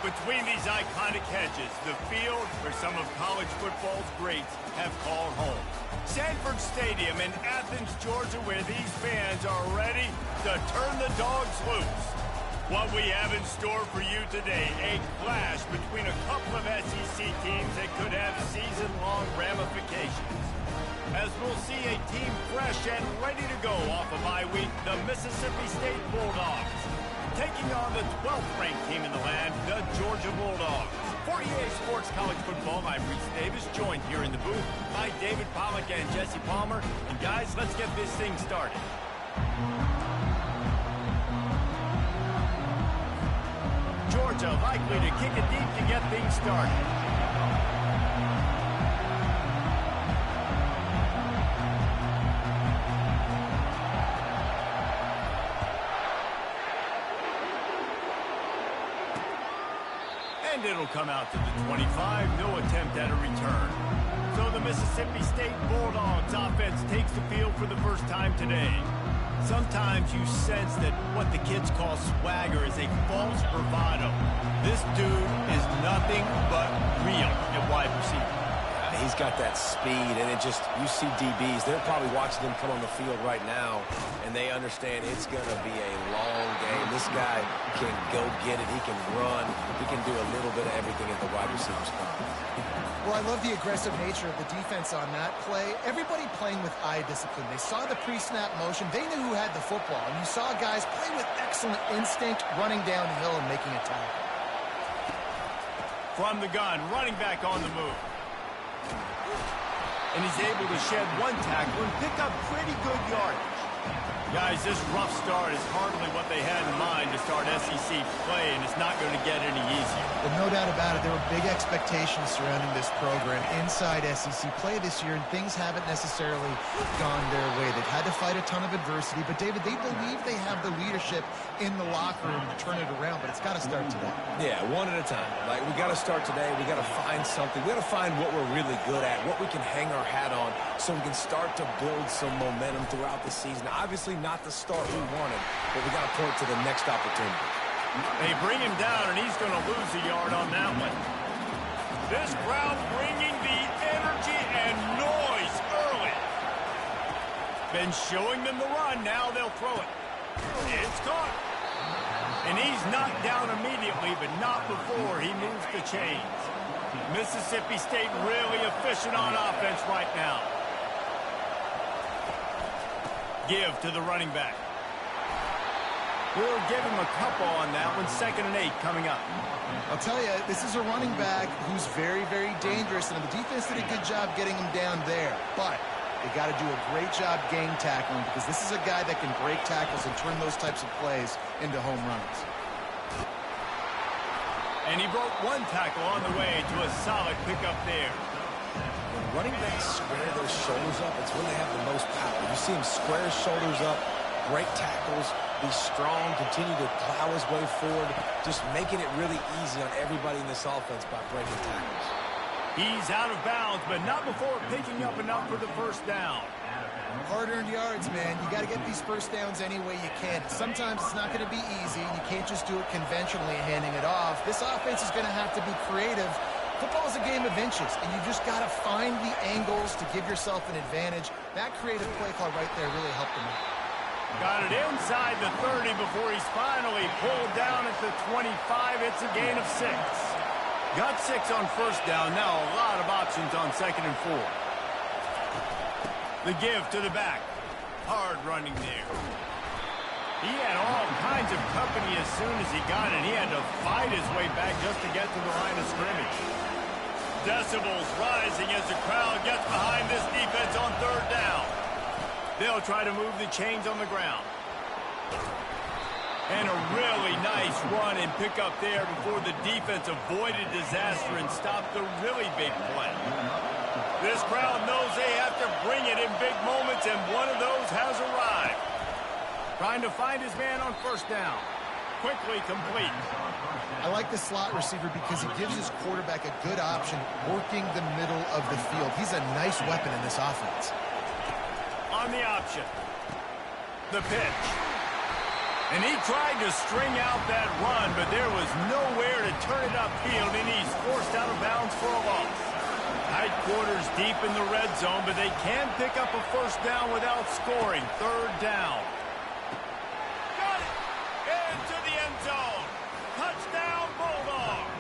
Between these iconic hedges, the field where some of college football's greats have called home. Sanford Stadium in Athens, Georgia, where these fans are ready to turn the dogs loose. What we have in store for you today, a clash between a couple of SEC teams that could have season-long ramifications. As we'll see a team fresh and ready to go off of bye week, the Mississippi State Bulldogs, taking on the 12th ranked team in the land, the Georgia Bulldogs. For EA Sports College Football, I'm Reese Davis, joined here in the booth by David Pollack and Jesse Palmer. And guys, let's get this thing started. Georgia likely to kick it deep to get things started. And it'll come out to the 25, no attempt at a return. So the Mississippi State Bulldogs offense takes the field for the first time today. Sometimes you sense that what the kids call swagger is a false bravado. This dude is nothing but real at wide receiver. He's got that speed, and it just, you see DBs, they're probably watching him come on the field right now, and they understand it's going to be a long game. This guy can go get it. He can run. He can do a little bit of everything at the wide receiver spot. Well, I love the aggressive nature of the defense on that play. Everybody playing with eye discipline. They saw the pre-snap motion. They knew who had the football, and you saw guys play with excellent instinct, running downhill and making a tackle. From the gun, running back on the move. And he's able to shed one tackle and pick up pretty good yardage. Guys, this rough start is hardly what they had in mind to start SEC play, and it's not going to get any easier. Well, no doubt about it. There were big expectations surrounding this program inside SEC play this year, and things haven't necessarily gone their way. They've had to fight a ton of adversity, but, David, they believe they have the leadership in the locker room to turn it around, but it's got to start today. Yeah, one at a time. Like, we got to start today. We got to find something. We got to find what we're really good at, what we can hang our hat on, so we can start to build some momentum throughout the season. Obviously, not the start we wanted, but we got to point to the next opportunity. They bring him down, and he's going to lose a yard on that one. This crowd bringing the energy and noise early. Been showing them the run. Now they'll throw it. It's caught. And he's knocked down immediately, but not before he moves the chains. Mississippi State really efficient on offense right now. Give to the running back. We'll give him a couple on that one. 2nd and 8 coming up. I'll tell you, this is a running back who's very, very dangerous, and the defense did a good job getting him down there. But they got to do a great job game tackling, because this is a guy that can break tackles and turn those types of plays into home runs. And he broke one tackle on the way to a solid pickup there. When running backs square their shoulders up, it's when they have the most power. You see him square his shoulders up, break tackles, be strong, continue to plow his way forward, just making it really easy on everybody in this offense by breaking tackles. He's out of bounds, but not before picking up enough for the first down. Hard-earned yards, man. You got to get these first downs any way you can. Sometimes it's not going to be easy, and you can't just do it conventionally handing it off. This offense is going to have to be creative. Football is a game of inches, and you just got to find the angles to give yourself an advantage. That creative play call right there really helped them out. Got it inside the 30 before he's finally pulled down at the 25. It's a gain of 6. Got 6 on first down. Now a lot of options on 2nd and 4. The give to the back. Hard running there. He had all kinds of company as soon as he got it. He had to fight his way back just to get to the line of scrimmage. Decibels rising as the crowd gets behind this defense on 3rd down. They'll try to move the chains on the ground. And a really nice run and pick up there before the defense avoided disaster and stopped the really big play. This crowd knows they have to bring it in big moments, and one of those has arrived. Trying to find his man on 1st down. Quickly complete. I like the slot receiver because he gives his quarterback a good option working the middle of the field. He's a nice weapon in this offense. On the option. The pitch. And he tried to string out that run, but there was nowhere to turn it upfield, and he's forced out of bounds for a loss. Tight quarters deep in the red zone, but they can pick up a first down without scoring. Third down. Got it! Into the end zone. Touchdown, Bulldogs!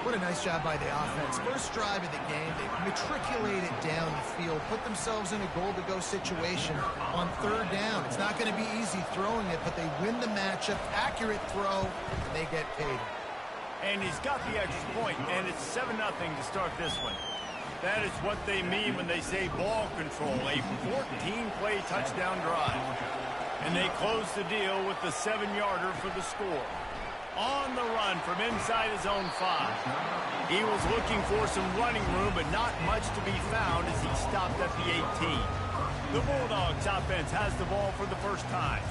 What a nice job by the offense. First drive of the game, they matriculated down the field, put themselves in a goal-to-go situation on third down. It's not going to be easy throwing it, but they win the matchup, accurate throw, and they get paid. And he's got the extra point, and it's 7-0 to start this one. That is what they mean when they say ball control, a 14-play touchdown drive. And they close the deal with the 7-yarder for the score. On the run from inside his own 5. He was looking for some running room, but not much to be found as he stopped at the 18. The Bulldogs offense has the ball for the first time.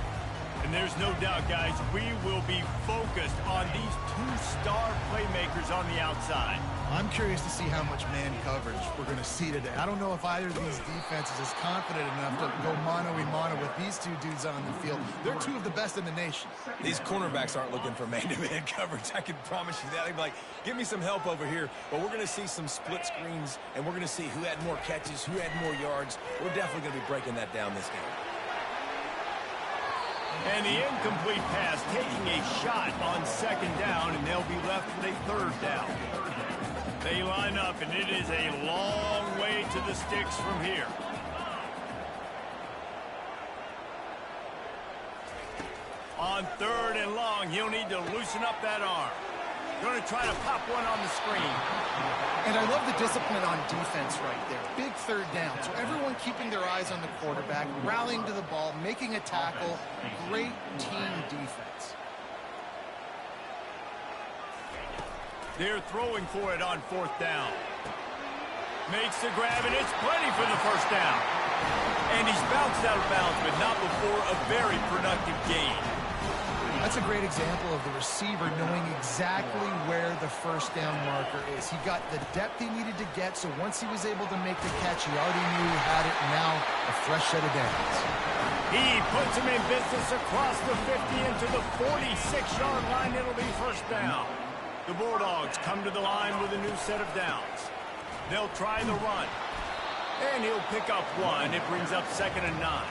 And there's no doubt, guys, we will be focused on these two star playmakers on the outside. I'm curious to see how much man coverage we're going to see today. I don't know if either of these defenses is confident enough to go mano-a-mano with these two dudes on the field. They're two of the best in the nation. These cornerbacks aren't looking for man-to-man coverage. I can promise you that. They'd be like, give me some help over here. But we're going to see some split screens, and we're going to see who had more catches, who had more yards. We're definitely going to be breaking that down this game. And the incomplete pass taking a shot on second down, and they'll be left with a third down. They line up, and it is a long way to the sticks from here. On third and long, he'll need to loosen up that arm. Going to try to pop one on the screen. And I love the discipline on defense right there. Big third down. So everyone keeping their eyes on the quarterback, rallying to the ball, making a tackle. Great team defense. They're throwing for it on fourth down. Makes the grab, and it's plenty for the first down. And he's bounced out of bounds, but not before a very productive gain. That's a great example of the receiver knowing exactly where the first down marker is. He got the depth he needed to get, so once he was able to make the catch, he already knew he had it, and now a fresh set of downs. He puts him in business across the 50 into the 46-yard line. It'll be first down. The Bulldogs come to the line with a new set of downs. They'll try the run. And he'll pick up one. It brings up 2nd and 9.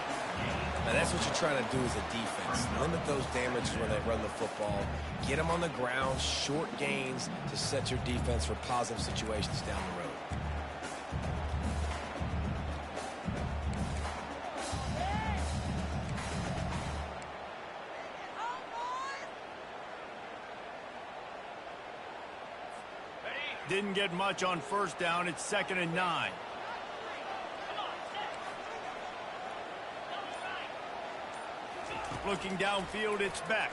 Now, that's what you're trying to do as a defense. Limit those damages when they run the football. Get them on the ground, short gains to set your defense for positive situations down the road. Didn't get much on first down. It's 2nd and 9. Looking downfield, it's Beck.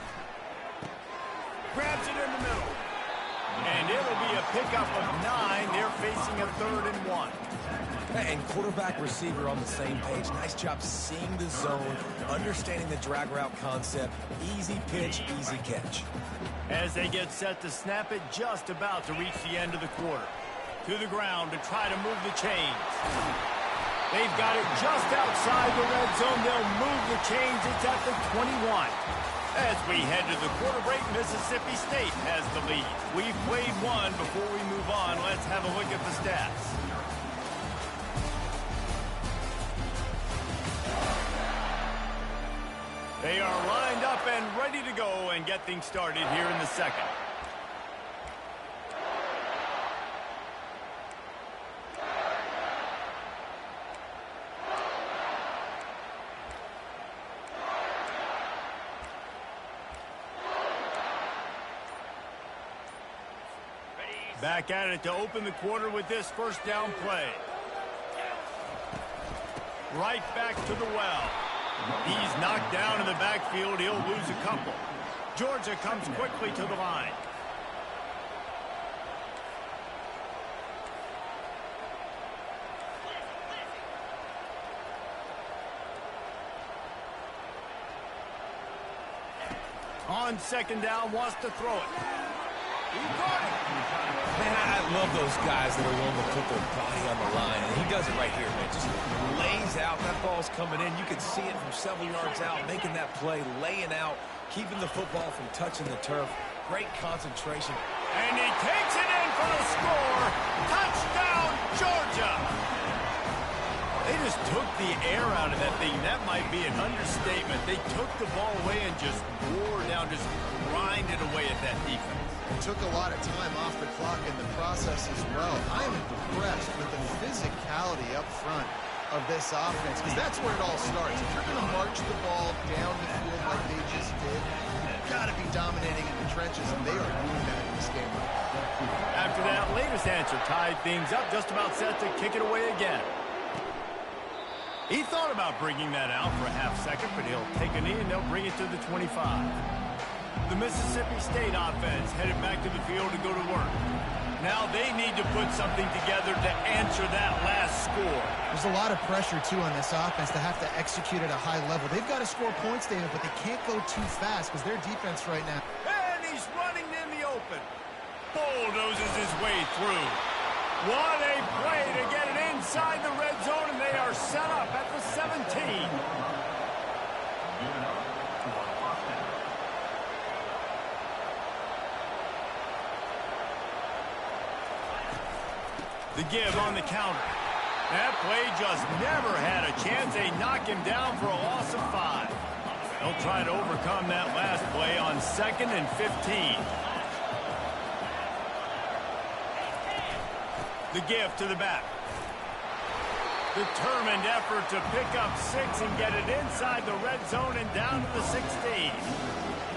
Grabs it in the middle. And it'll be a pickup of 9. They're facing a 3rd and 1. And quarterback receiver on the same page. Nice job seeing the zone, understanding the drag route concept. Easy pitch, easy catch. As they get set to snap it, just about to reach the end of the quarter. To the ground to try to move the chains. They've got it just outside the red zone. They'll move the chains. It's at the 21. As we head to the quarter break, Mississippi State has the lead. We've played one. Before we move on, let's have a look at the stats. They are lined up and ready to go and get things started here in the second. Back at it to open the quarter with this first down play. Right back to the well. He's knocked down in the backfield. He'll lose a couple. Georgia comes quickly to the line. On second down, wants to throw it. He got it. Man, I love those guys that are willing to put their body on the line. And he does it right here, man. Just lays out. That ball's coming in. You can see it from several yards out, making that play, laying out, keeping the football from touching the turf. Great concentration. And he takes it in for the score. Touchdown, Georgia. They just took the air out of that thing. That might be an understatement. They took the ball away and just wore down, just grinded away at that defense. It took a lot of time off the clock in the process as well. I am impressed with the physicality up front of this offense, because that's where it all starts. If you're going to march the ball down the field like they just did, you've got to be dominating in the trenches, and they are doing that in this game right now. After that latest answer tied things up, just about set to kick it away again. He thought about bringing that out for a half second, but he'll take a knee and they'll bring it to the 25. The Mississippi State offense headed back to the field to go to work. Now they need to put something together to answer that last score. There's a lot of pressure, too, on this offense to have to execute at a high level. They've got to score points, David, but they can't go too fast because their defense right now. And he's running in the open. Bulldozes his way through. What a play to get it inside the red zone, and they are set up at the 17. The give on the counter. That play just never had a chance. They knock him down for a loss of 5. They'll try to overcome that last play on 2nd and 15. The give to the back. Determined effort to pick up 6 and get it inside the red zone and down to the 16.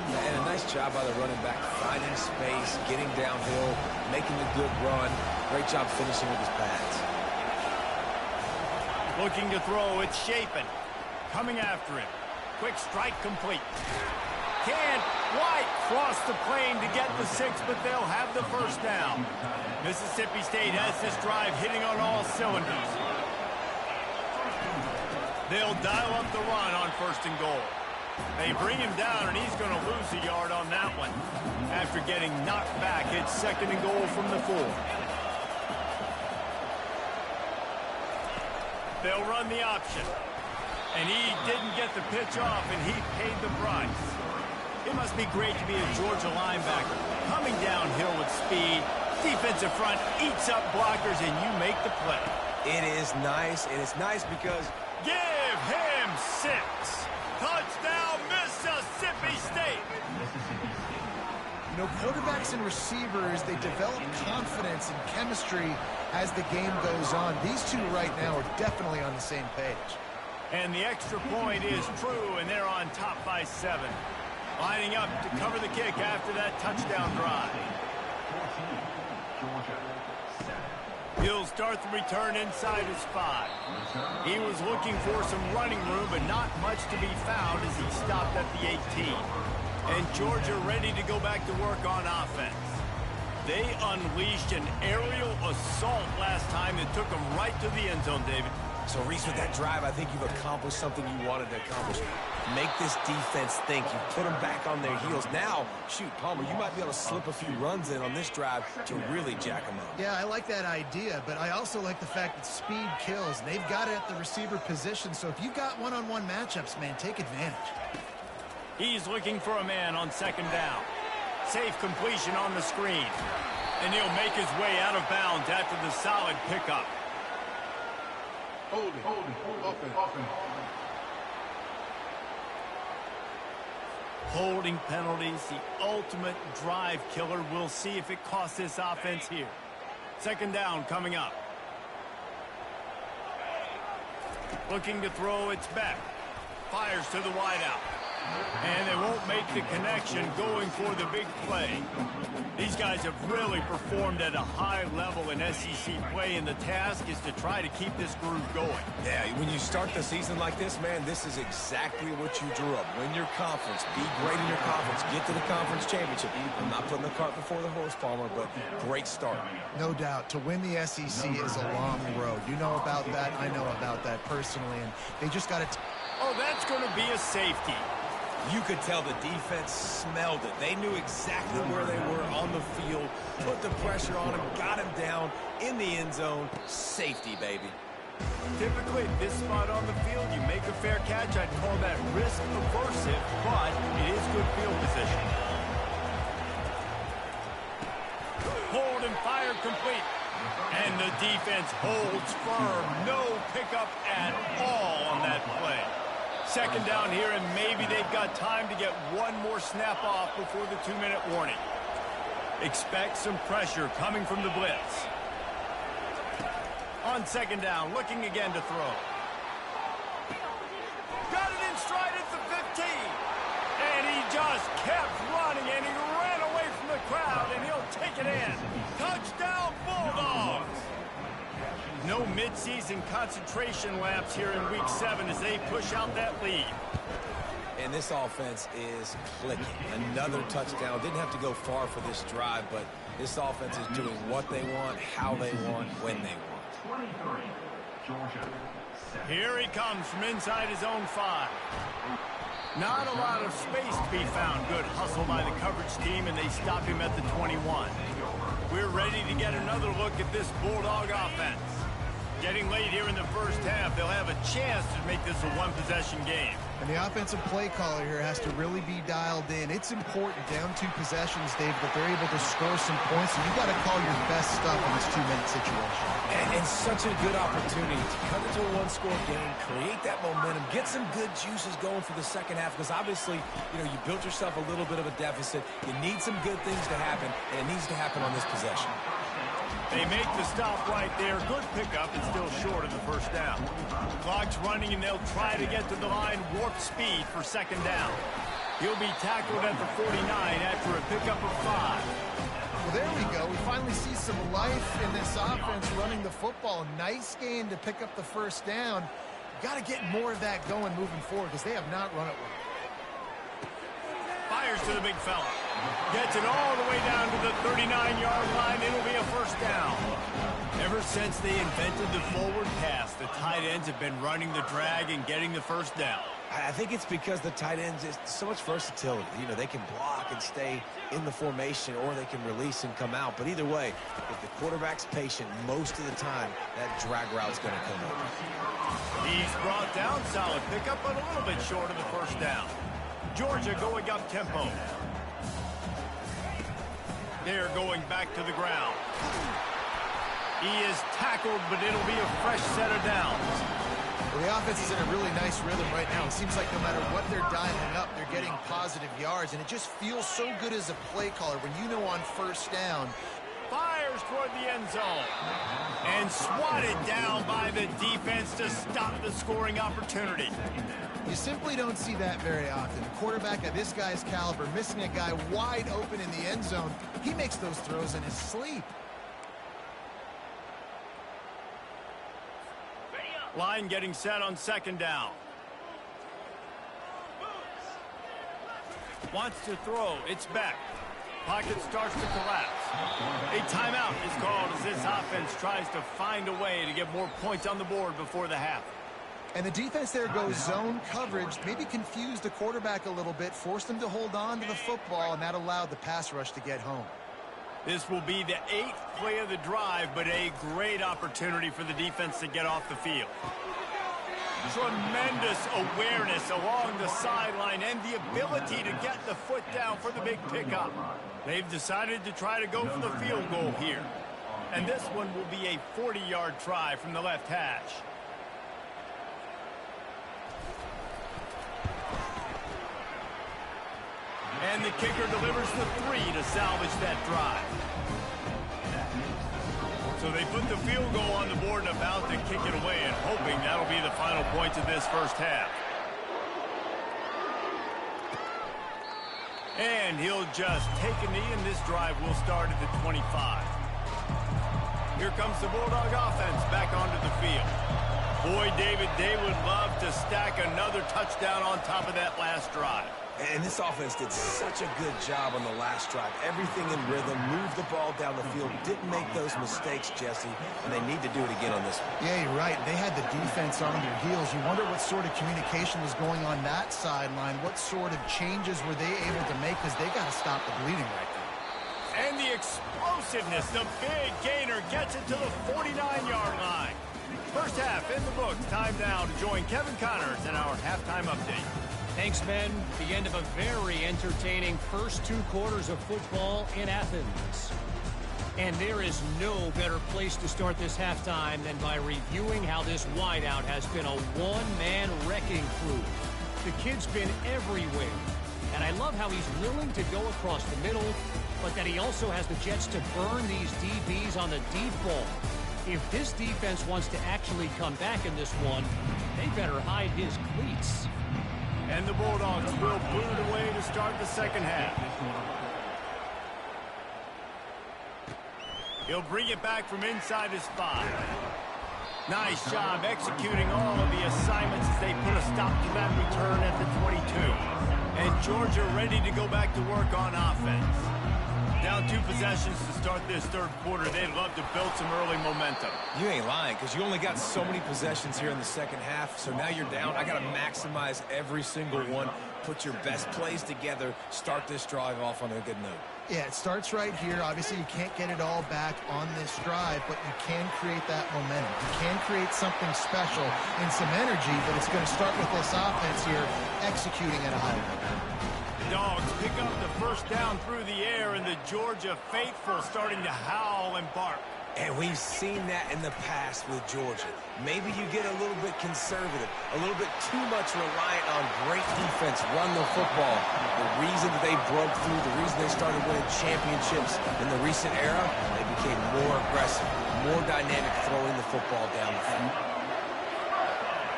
And a nice job by the running back, finding space, getting downhill, making a good run. Great job finishing with his pads. Looking to throw, it's Shapen. Coming after him. Quick strike complete. Can't quite cross the plane to get the 6, but they'll have the first down. Mississippi State has this drive hitting on all cylinders. They'll dial up the run on 1st and goal. They bring him down, and he's going to lose a yard on that one. After getting knocked back, it's 2nd and goal from the 4. They'll run the option. And he didn't get the pitch off, and he paid the price. It must be great to be a Georgia linebacker. Coming downhill with speed, defensive front eats up blockers, and you make the play. It is nice, and it's nice because... Give him 6. Touchdown, Mississippi State. You know, quarterbacks and receivers, they develop confidence and chemistry as the game goes on. These two right now are definitely on the same page. And the extra point is true, and they're on top by 7. Lining up to cover the kick after that touchdown drive. He'll start the return inside his 5. He was looking for some running room, but not much to be found as he stopped at the 18. And Georgia ready to go back to work on offense. They unleashed an aerial assault last time that took them right to the end zone, David. So, Reese, with that drive, I think you've accomplished something you wanted to accomplish. Make this defense think. You put them back on their heels. Now, shoot, Palmer, you might be able to slip a few runs in on this drive to really jack them up. Yeah, I like that idea, but I also like the fact that speed kills. They've got it at the receiver position, so if you've got one-on-one matchups, man, take advantage. He's looking for a man on 2nd down. Safe completion on the screen. And he'll make his way out of bounds after the solid pickup. Hold it. Holding penalties, the ultimate drive killer. We'll see if it costs this offense here. 2nd down coming up. Looking to throw, it's back. Fires to the wideout. And they won't make the connection going for the big play. These guys have really performed at a high level in SEC play, and the task is to try to keep this groove going. Yeah, when you start the season like this, man, this is exactly what you drew up. Win your conference, be great in your conference, get to the conference championship. I'm not putting the cart before the horse, Palmer, but great start. No doubt. To win the SEC is a long road. You know about that. I know about that personally, and they just got to... Oh, that's going to be a safety. You could tell the defense smelled it. They knew exactly where they were on the field, put the pressure on him, got him down in the end zone. Safety, baby. Typically, at this spot on the field, you make a fair catch. I'd call that risk aversive, but it is good field position. Hold and fire complete. And the defense holds firm. No pickup at all on that play. Second down here, and maybe they've got time to get one more snap off before the 2-minute warning. Expect some pressure coming from the blitz. On second down, looking again to throw. Got it in stride at the 15. And he just kept running, and he ran away from the crowd, and he'll take it in. Touchdown, Bulldogs! No midseason concentration laps here in Week 7 as they push out that lead. And this offense is clicking. Another touchdown. Didn't have to go far for this drive, but this offense is doing what they want, how they want, when they want. Here he comes from inside his own 5. Not a lot of space to be found. Good hustle by the coverage team, and they stop him at the 21. We're ready to get another look at this Bulldog offense. Getting late here in the first half, they'll have a chance to make this a one-possession game. And the offensive play caller here has to really be dialed in. It's important down 2 possessions, Dave, that they're able to score some points, and you've got to call your best stuff in this 2-minute situation. And such a good opportunity to cut into a one-score game, create that momentum, get some good juices going for the second half, because obviously, you know, you built yourself a little bit of a deficit. You need some good things to happen, and it needs to happen on this possession. They make the stop right there. Good pickup and still short of the first down. Clock's running, and they'll try to get to the line warp speed for second down. He'll be tackled at the 49 after a pickup of 5. Well, there we go. We finally see some life in this offense running the football. Nice gain to pick up the first down. Got to get more of that going moving forward because they have not run it well. Fires to the big fella. Gets it all the way down to the 39-yard line. It'll be a first down. Ever since they invented the forward pass, the tight ends have been running the drag and getting the first down. I think it's because the tight ends is so much versatility. You know, they can block and stay in the formation, or they can release and come out. But either way, if the quarterback's patient, most of the time, that drag route's going to come over. He's brought down. Solid pickup, but a little bit short of the first down. Georgia going up tempo. They're going back to the ground. He is tackled, but it'll be a fresh set of downs. Well, the offense is in a really nice rhythm right now. It seems like no matter what they're dialing up, they're getting positive yards, and it just feels so good as a play caller when you know on first down. Fires toward the end zone. And swatted down by the defense to stop the scoring opportunity. You simply don't see that very often. A quarterback of this guy's caliber missing a guy wide open in the end zone. He makes those throws in his sleep. Line getting set on second down. Wants to throw. It's back. Pocket starts to collapse. A timeout is called as this offense tries to find a way to get more points on the board before the half. And the defense there goes zone coverage, maybe confused the quarterback a little bit, forced him to hold on to the football, and that allowed the pass rush to get home. This will be the 8th play of the drive, but a great opportunity for the defense to get off the field. Tremendous awareness along the sideline and the ability to get the foot down for the big pickup. They've decided to try to go for the field goal here. And this one will be a 40-yard try from the left hash. And the kicker delivers the 3 to salvage that drive. So they put the field goal on the board and about to kick it away, and hoping that'll be the final points of this first half. And he'll just take a knee, and this drive will start at the 25. Here comes the Bulldog offense back onto the field. Boy, David, they would love to stack another touchdown on top of that last drive. And this offense did such a good job on the last drive. Everything in rhythm, moved the ball down the field, didn't make those mistakes, Jesse, and they need to do it again on this one. Yeah, you're right. They had the defense on their heels. You wonder what sort of communication was going on that sideline. What sort of changes were they able to make, because they got to stop the bleeding right now. And the explosiveness, the big gainer gets it to the 49-yard line. First half in the books. Time now to join Kevin Connors in our halftime update. Thanks, Ben. The end of a very entertaining first 2 quarters of football in Athens. And there is no better place to start this halftime than by reviewing how this wideout has been a one-man wrecking crew. The kid's been everywhere. And I love how he's willing to go across the middle, but that he also has the jets to burn these DBs on the deep ball. If this defense wants to actually come back in this one, they better hide his cleats. And the Bulldogs will boot it away to start the second half. He'll bring it back from inside his 5. Nice job executing all of the assignments as they put a stop to that return at the 22. And Georgia ready to go back to work on offense. Down 2 possessions to start this third quarter. They'd love to build some early momentum. You ain't lying, because you only got so many possessions here in the second half, so now you're down. I got to maximize every single one, put your best plays together, start this drive off on a good note. Yeah, it starts right here. Obviously, you can't get it all back on this drive, but you can create that momentum. You can create something special and some energy, but it's going to start with this offense here executing at a high level. Dogs pick up the first down through the air, and the Georgia faithful starting to howl and bark. And we've seen that in the past with Georgia. Maybe you get a little bit conservative, a little bit too much reliant on great defense, run the football. The reason that they broke through, the reason they started winning championships in the recent era, they became more aggressive, more dynamic throwing the football down the field.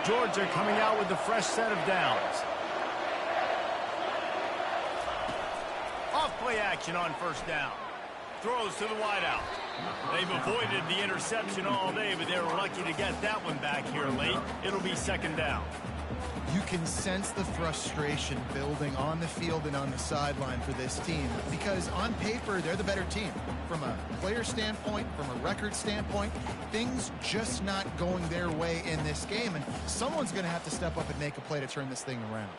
Georgia coming out with a fresh set of downs. Off-play action on first down. Throws to the wideout. They've avoided the interception all day, but they were lucky to get that one back here late. It'll be second down. You can sense the frustration building on the field and on the sideline for this team, because on paper, they're the better team. From a player standpoint, from a record standpoint, things just not going their way in this game, and someone's going to have to step up and make a play to turn this thing around.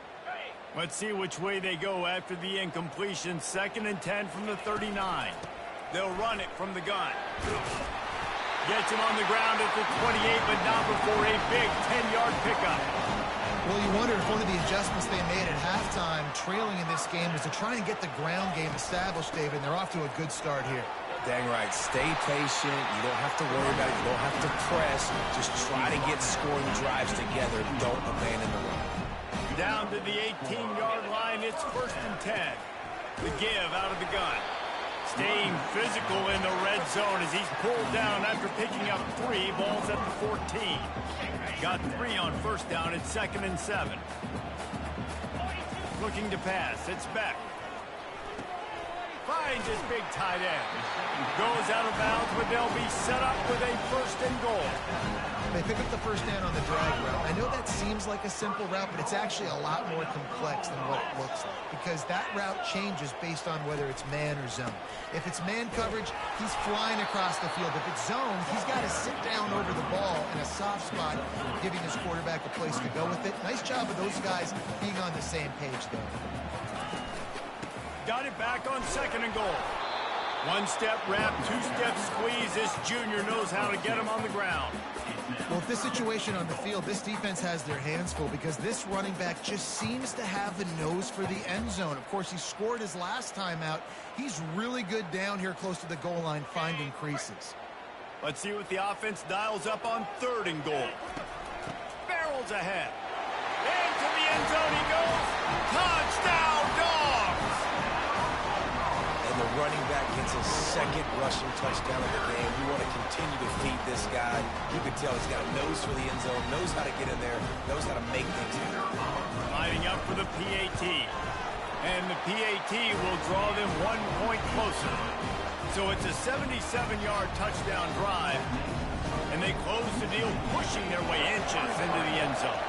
Let's see which way they go after the incompletion. 2nd and 10 from the 39. They'll run it from the gun. Gets him on the ground at the 28, but not before a big 10-yard pickup. Well, you wonder if one of the adjustments they made at halftime, trailing in this game, was to try and get the ground game established, David, and they're off to a good start here. Dang right. Stay patient. You don't have to worry about it. You don't have to press. Just try to get scoring drives together. Don't abandon the run. Down to the 18-yard line, it's 1st and 10. The give out of the gun. Staying physical in the red zone as he's pulled down after picking up 3 balls at the 14. Got 3 on first down at 2nd and 7. Looking to pass. It's Beck. Finds his big tight end. Goes out of bounds, but they'll be set up with a 1st and goal. They pick up the first down on the drag route. I know that seems like a simple route, but it's actually a lot more complex than what it looks like, because that route changes based on whether it's man or zone. If it's man coverage, he's flying across the field. If it's zone, he's got to sit down over the ball in a soft spot, giving his quarterback a place to go with it. Nice job of those guys being on the same page there. Got it back on 2nd and goal. 1-step wrap, 2-step squeeze. This junior knows how to get him on the ground. Well, if this situation on the field, this defense has their hands full, because this running back just seems to have the nose for the end zone. Of course, he scored his last time out. He's really good down here close to the goal line, finding creases. Let's see what the offense dials up on 3rd and goal. Barrels ahead. Into the end zone he goes. Touchdown, Dogs! And the running back gets his 2nd rushing touchdown of the game. You want to continue to feed this guy. You can tell he's got a nose for the end zone, knows how to get in there, knows how to make things happen. Lining up for the PAT. And the PAT will draw them 1 point closer. So it's a 77-yard touchdown drive. And they close the deal, pushing their way inches into the end zone.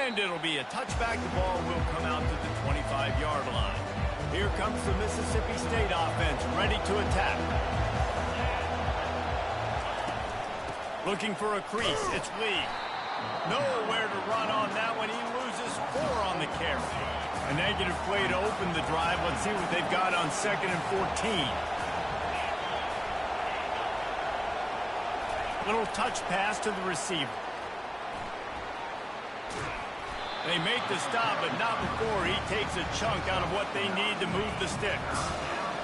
And it'll be a touchback. The ball will come out to the 25-yard line. Here comes the Mississippi State offense, ready to attack. Looking for a crease, it's Lee. Nowhere to run on that one. He loses 4 on the carry. A negative play to open the drive. Let's see what they've got on 2nd and 14. Little touch pass to the receiver. They make the stop, but not before he takes a chunk out of what they need to move the sticks.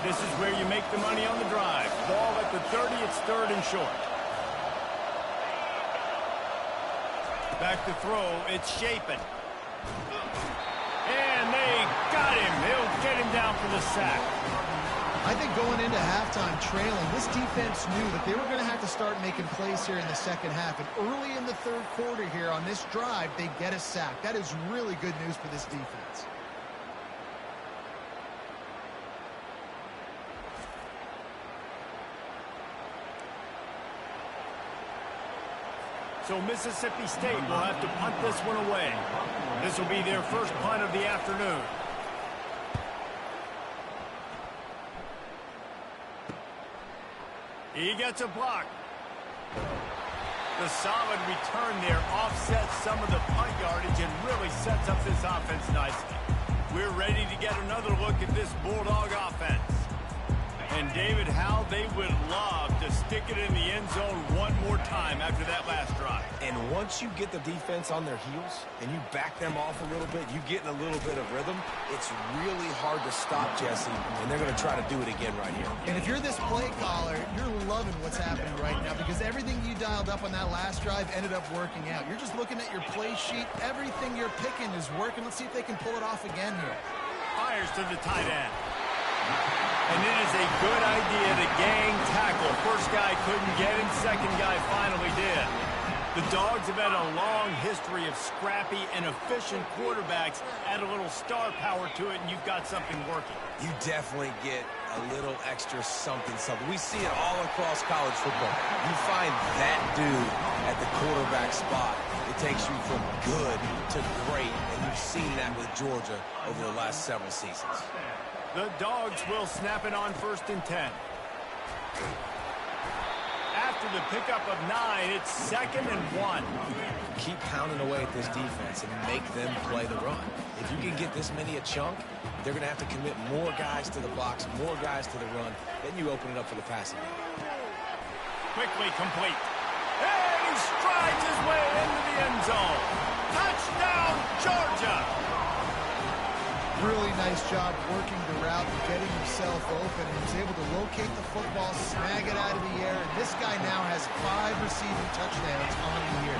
This is where you make the money on the drive. Ball at the 30, it's 3rd and short. Back to throw, it's Shapen. And they got him. They'll get him down for the sack. I think going into halftime trailing, this defense knew that they were going to have to start making plays here in the second half. And early in the 3rd quarter here on this drive, they get a sack. That is really good news for this defense. So Mississippi State will have to punt this one away. This will be their first punt of the afternoon. He gets a block. The solid return there offsets some of the punt yardage and really sets up this offense nicely. We're ready to get another look at this Bulldog offense. And David, how they would love to stick it in the end zone one more time after that last drive. And once you get the defense on their heels and you back them off a little bit, you get in a little bit of rhythm, it's really hard to stop, Jesse, and they're going to try to do it again right here. And if you're this play caller, you're loving what's happening right now because everything you dialed up on that last drive ended up working out. You're just looking at your play sheet. Everything you're picking is working. Let's see if they can pull it off again here. Fires to the tight end. And it is a good idea to gang tackle. First guy couldn't get him, second guy finally did. The Dogs have had a long history of scrappy and efficient quarterbacks. Add a little star power to it, and you've got something working. You definitely get a little extra something. We see it all across college football. You find that dude at the quarterback spot. It takes you from good to great, and you've seen that with Georgia over the last several seasons. The Dogs will snap it on 1st and 10. After the pickup of 9, it's 2nd and 1. Keep pounding away at this defense and make them play the run. If you can get this many a chunk, they're going to have to commit more guys to the box, more guys to the run. Then you open it up for the passing game. Quickly complete. And he strides his way into the end zone. Touchdown, Georgia! Really nice job working the route and getting himself open. He was able to locate the football, snag it out of the air, and this guy now has 5 receiving touchdowns on the year.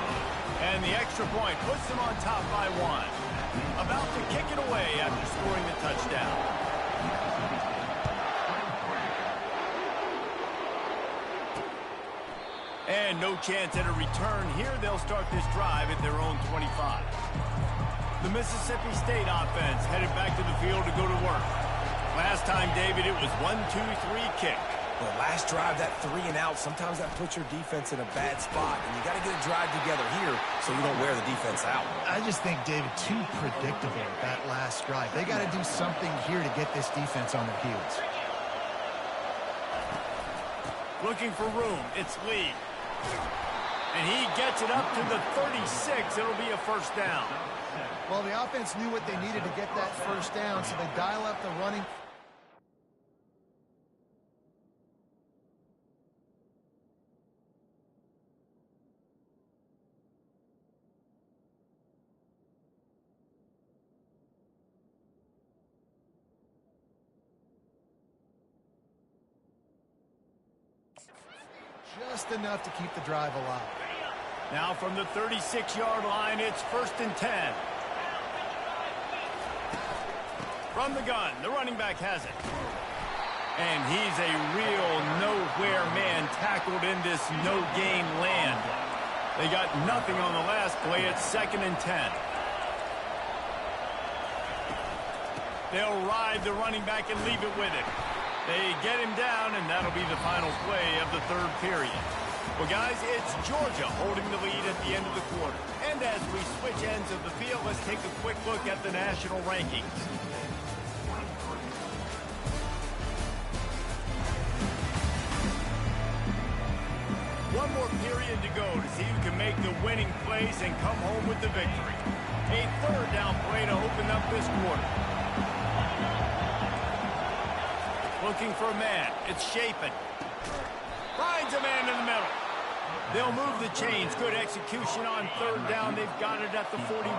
And the extra point puts them on top by 1. About to kick it away after scoring the touchdown. And no chance at a return here. They'll start this drive at their own 25. The Mississippi State offense headed back to the field to go to work. Last time, David, it was 1-2-3 kick. The last drive, that 3 and out, sometimes that puts your defense in a bad spot, and you got to get a drive together here so you don't wear the defense out. I just think, David, too predictable that last drive. They got to do something here to get this defense on their heels. Looking for room, it's Lee. And he gets it up to the 36. It'll be a first down. Well, the offense knew what they needed to get that first down, so they dial up the running. Just enough to keep the drive alive. Now from the 36-yard line, it's 1st and 10. From the gun, the running back has it. And he's a real nowhere man tackled in this no-gain land. They got nothing on the last play. It's 2nd and 10. They'll ride the running back and leave it with him. They get him down, and that'll be the final play of the 3rd period. Well, guys, it's Georgia holding the lead at the end of the quarter. And And as we switch ends of the field, let's take a quick look at the national rankings. One more period to go to see who can make the winning plays and come home with the victory. A third down play to open up this quarter. Looking for a man. It's Shapen. Finds a man in the middle. They'll move the chains. Good execution on third down. They've got it at the 41.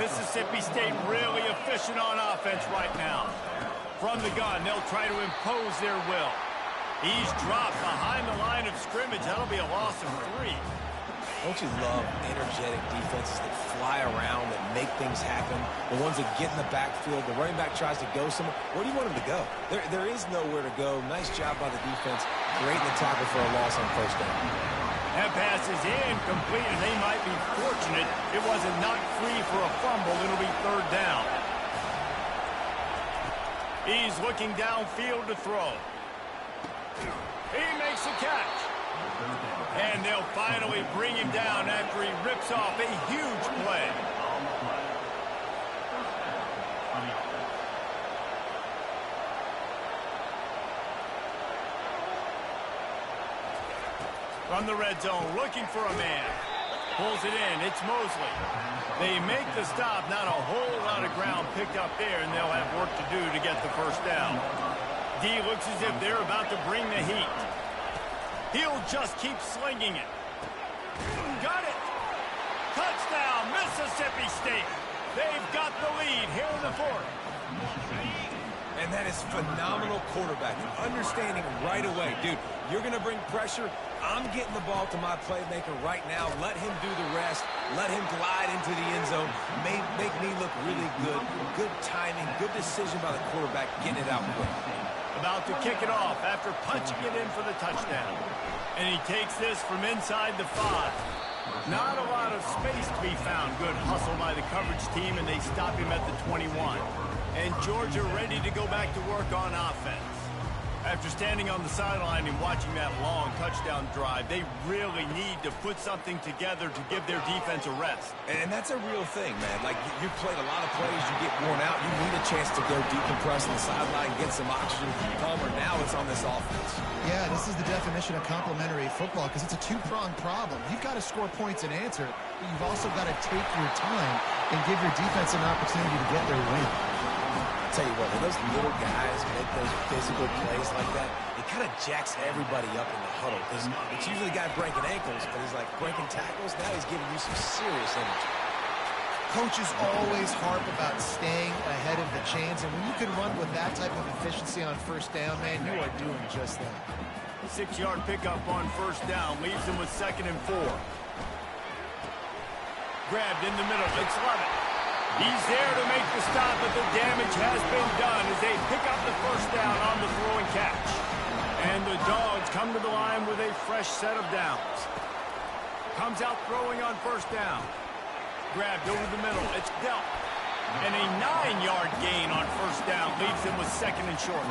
Mississippi State really efficient on offense right now. From the gun, they'll try to impose their will. He's dropped behind the line of scrimmage. That'll be a loss of 3. Don't you love energetic defenses that fly around and make things happen? The ones that get in the backfield, the running back tries to go somewhere. Where do you want him to go? There is nowhere to go. Nice job by the defense. Great in the tackle for a loss on first down. That pass is incomplete, and they might be fortunate it wasn't knocked free for a fumble. It'll be third down. He's looking downfield to throw. He makes a catch. And they'll finally bring him down after he rips off a huge play. From the red zone, looking for a man. Pulls it in. It's Mosley. They make the stop. Not a whole lot of ground picked up there, and they'll have work to do to get the first down. D looks as if they're about to bring the heat. He'll just keep slinging it. Got it. Touchdown, Mississippi State. They've got the lead here in the fourth. And that is phenomenal quarterbacking. Understanding right away. Dude, you're going to bring pressure. I'm getting the ball to my playmaker right now. Let him do the rest. Let him glide into the end zone. Make me look really good. Good timing. Good decision by the quarterback getting it out quick. About to kick it off after punching it in for the touchdown. And he takes this from inside the 5. Not a lot of space to be found. Good hustle by the coverage team, and they stop him at the 21. And Georgia ready to go back to work on offense. After standing on the sideline and watching that long touchdown drive, they really need to put something together to give their defense a rest. And that's a real thing, man. Like, you played a lot of plays, you get worn out, you need a chance to go decompress on the sideline, get some oxygen. Palmer, now it's on this offense. Yeah, this is the definition of complementary football because it's a two-pronged problem. You've got to score points and answer, but you've also got to take your time and give your defense an opportunity to get their win. I'll tell you what, when those little guys make those physical plays like that, it kind of jacks everybody up in the huddle because it's usually the guy breaking ankles, but he's like breaking tackles. Now he's giving you some serious energy. Coaches always harp about staying ahead of the chains, and when you can run with that type of efficiency on first down, man, you are doing just that. 6-yard pickup on first down leaves them with 2nd and 4. Grabbed in the middle. It's Lovett. He's there to make the stop, but the damage has been done as they pick up the first down on the throw and catch. And the Dogs come to the line with a fresh set of downs. Comes out throwing on first down. Grabbed over the middle. It's dealt. And a 9-yard gain on first down leaves him with 2nd and short.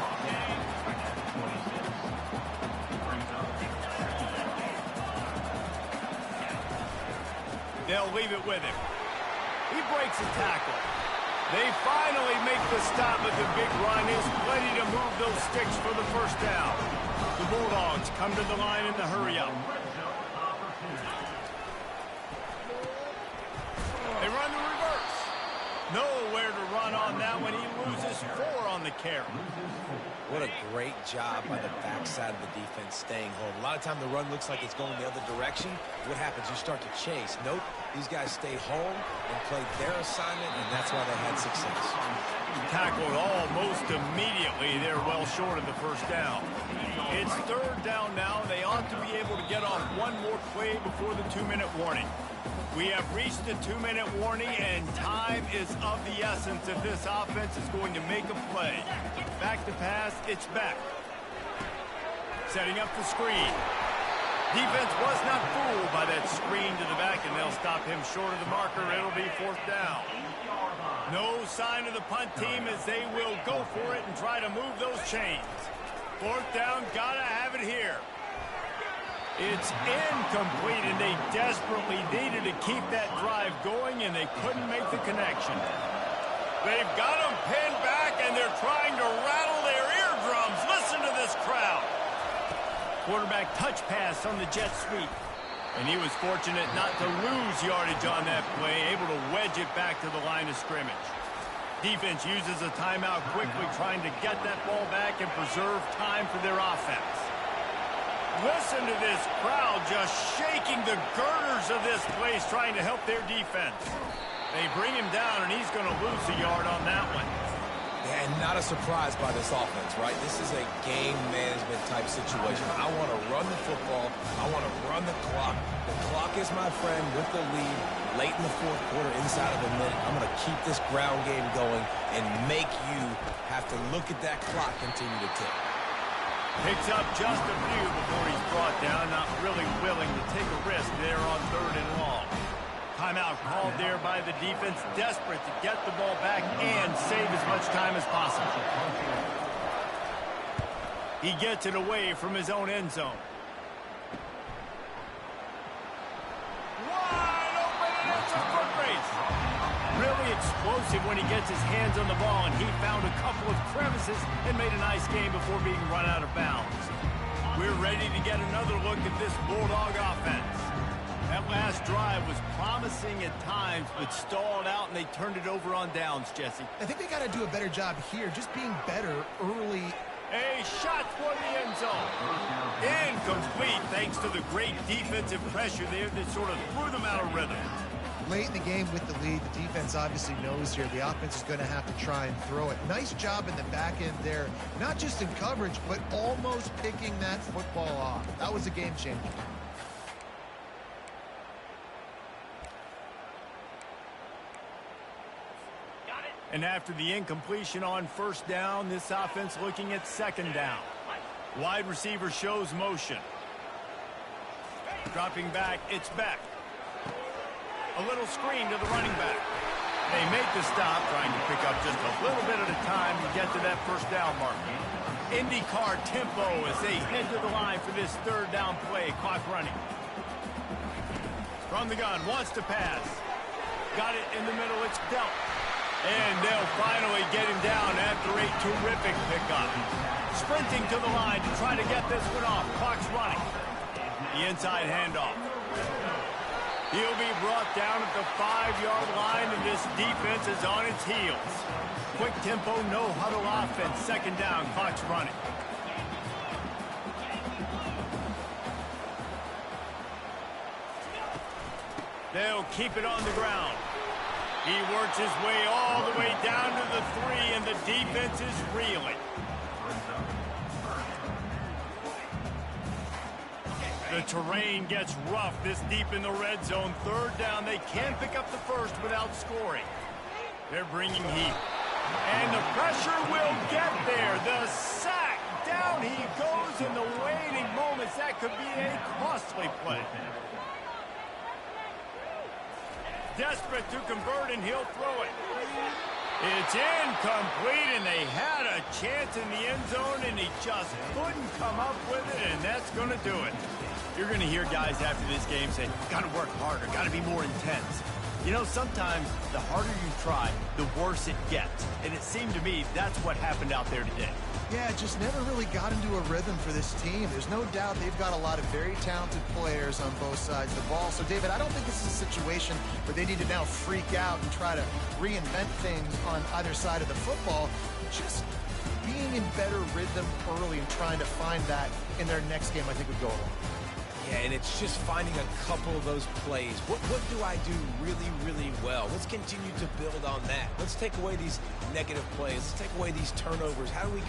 They'll leave it with him. He breaks a tackle. They finally make the stop, but the big run is plenty to move those sticks for the first down. The Bulldogs come to the line in the hurry-up. They run the reverse. Nowhere to run on that one. He loses 4 on the carry. What a great job by the backside of the defense staying home. A lot of time the run looks like it's going the other direction. What happens? You start to chase. Nope. These guys stay home and played their assignment, and that's why they had success. Tackled almost immediately. They're well short of the first down. It's third down now. They ought to be able to get on one more play before the 2-minute warning. We have reached the 2-minute warning, and time is of the essence if this offense is going to make a play. Back to pass, it's back. Setting up the screen. Defense was not fooled by that screen to the back, and they'll stop him short of the marker. It'll be 4th down. No sign of the punt team as they will go for it and try to move those chains. 4th down, gotta have it here. It's incomplete, and they desperately needed to keep that drive going, and they couldn't make the connection. They've got them pinned back, and they're trying to rattle their eardrums. Listen to this crowd. Quarterback touch pass on the jet sweep. And he was fortunate not to lose yardage on that play, able to wedge it back to the line of scrimmage. Defense uses a timeout quickly, trying to get that ball back and preserve time for their offense. Listen to this crowd just shaking the girders of this place, trying to help their defense. They bring him down, and he's going to lose a yard on that one. Yeah, and not a surprise by this offense, right? This is a game management type situation. I want to run the football. I want to run the clock. The clock is my friend with the lead late in the fourth quarter, inside of a minute. I'm going to keep this ground game going and make you have to look at that clock continue to tick. Picks up just a few before he's brought down, not really willing to take a risk there on 3rd and long. Timeout called there by the defense, desperate to get the ball back and save as much time as possible. He gets it away from his own end zone. Wide open, and it's a foot race. Really explosive when he gets his hands on the ball, and he found a couple of crevices and made a nice game before being run out of bounds. We're ready to get another look at this Bulldog offense. That last drive was promising at times, but stalled out, and they turned it over on downs, Jesse. I think they got to do a better job here, just being better early. A shot toward the end zone. Incomplete, thanks to the great defensive pressure there that sort of threw them out of rhythm. Late in the game with the lead, the defense obviously knows here the offense is going to have to try and throw it. Nice job in the back end there, not just in coverage, but almost picking that football off. That was a game changer. And after the incompletion on 1st down, this offense looking at 2nd down. Wide receiver shows motion. Dropping back, it's Beck. A little screen to the running back. They make the stop, trying to pick up just a little bit at a time to get to that 1st down mark. IndyCar tempo as they head to the line for this 3rd down play. Clock running. From the gun, wants to pass. Got it in the middle, it's dealt. And they'll finally get him down after a terrific pickup. Sprinting to the line to try to get this one off. Clock's running. The inside handoff. He'll be brought down at the 5-yard line, and this defense is on its heels. Quick tempo, no huddle offense. 2nd down, clock's running. They'll keep it on the ground. He works his way all the way down to the 3, and the defense is reeling. The terrain gets rough this deep in the red zone. 3rd down, they can't pick up the 1st without scoring. They're bringing heat. And the pressure will get there. The sack, down he goes in the waiting moments. That could be a costly play. Desperate to convert, and he'll throw it. It's incomplete, and they had a chance in the end zone, and he just couldn't come up with it, and that's going to do it. You're going to hear guys after this game say, got to work harder, got to be more intense. You know, sometimes the harder you try, the worse it gets. And it seemed to me that's what happened out there today. Yeah, just never really got into a rhythm for this team. There's no doubt they've got a lot of very talented players on both sides of the ball. So, David, I don't think this is a situation where they need to now freak out and try to reinvent things on either side of the football. Just being in better rhythm early and trying to find that in their next game, I think, would go along. Yeah, and it's just finding a couple of those plays. What do I do really, really well? Let's continue to build on that. Let's take away these negative plays. Let's take away these turnovers. How do we